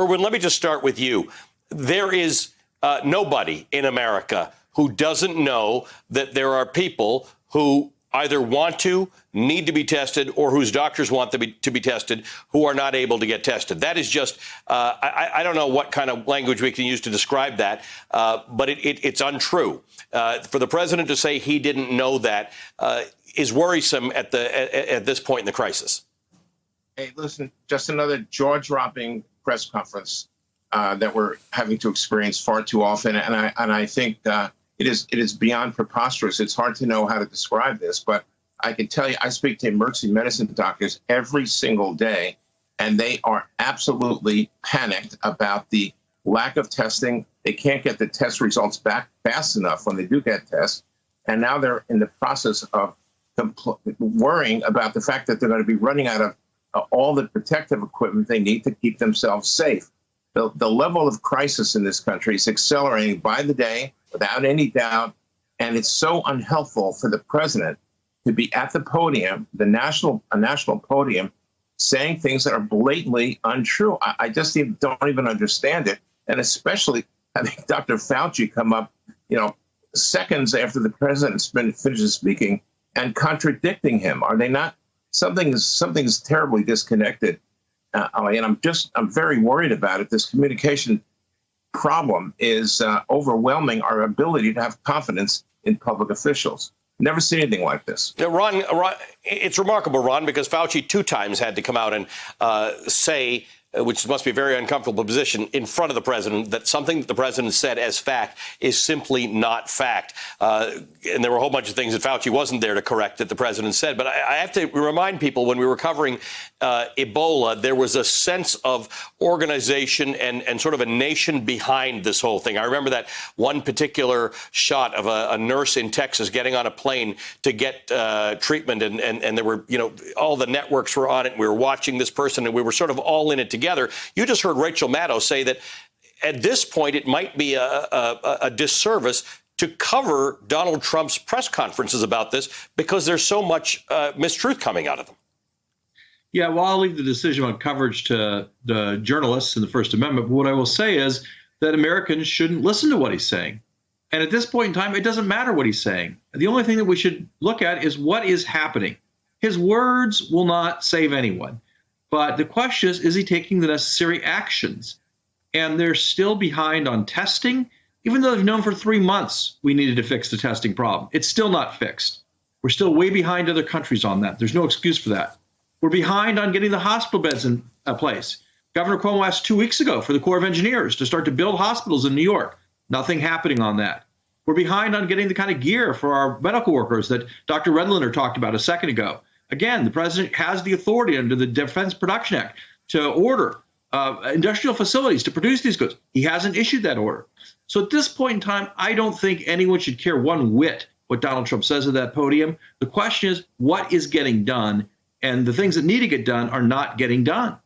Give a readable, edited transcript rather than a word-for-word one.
Erwin, let me just start with you. There is nobody in America who doesn't know that there are people who either want to, need to be tested, or whose doctors want them to be tested, who are not able to get tested. That is just, I don't know what kind of language we can use to describe that, but it's untrue. For the president to say he didn't know that is worrisome at this point in the crisis. Hey, listen, just another jaw-dropping press conference that we're having to experience far too often, and I think it is beyond preposterous. It's hard to know how to describe this, but I can tell you, I speak to emergency medicine doctors every single day, and they are absolutely panicked about the lack of testing. They can't get the test results back fast enough when they do get tests, and now they're in the process of worrying about the fact that they're going to be running out of all the protective equipment they need to keep themselves safe. The level of crisis in this country is accelerating by the day, without any doubt, and it's so unhelpful for the president to be at the podium, a national podium, saying things that are blatantly untrue. I just don't even understand it, and especially having Dr. Fauci come up, seconds after the president's finishes speaking and contradicting him. Are they not? Something's terribly disconnected. And I'm very worried about it. This communication problem is overwhelming our ability to have confidence in public officials. Never seen anything like this. Ron, it's remarkable, Ron, because Fauci 2 times had to come out and say, which must be a very uncomfortable position, in front of the president, that something that the president said as fact is simply not fact. And there were a whole bunch of things that Fauci wasn't there to correct that the president said. But I have to remind people, when we were covering Ebola, there was a sense of organization and sort of a nation behind this whole thing. I remember that one particular shot of a nurse in Texas getting on a plane to get treatment. And there were, all the networks were on it. And we were watching this person, and we were sort of all in it together. You just heard Rachel Maddow say that at this point it might be a disservice to cover Donald Trump's press conferences about this because there's so much mistruth coming out of them. Yeah, well, I'll leave the decision on coverage to the journalists in the First Amendment. But what I will say is that Americans shouldn't listen to what he's saying. And at this point in time, it doesn't matter what he's saying. The only thing that we should look at is what is happening. His words will not save anyone. But the question is he taking the necessary actions? And they're still behind on testing, even though they've known for 3 months we needed to fix the testing problem. It's still not fixed. We're still way behind other countries on that. There's no excuse for that. We're behind on getting the hospital beds in place. Governor Cuomo asked 2 weeks ago for the Corps of Engineers to start to build hospitals in New York. Nothing happening on that. We're behind on getting the kind of gear for our medical workers that Dr. Redlander talked about a second ago. Again, the president has the authority under the Defense Production Act to order industrial facilities to produce these goods. He hasn't issued that order. So at this point in time, I don't think anyone should care one whit what Donald Trump says at that podium. The question is, what is getting done? And the things that need to get done are not getting done.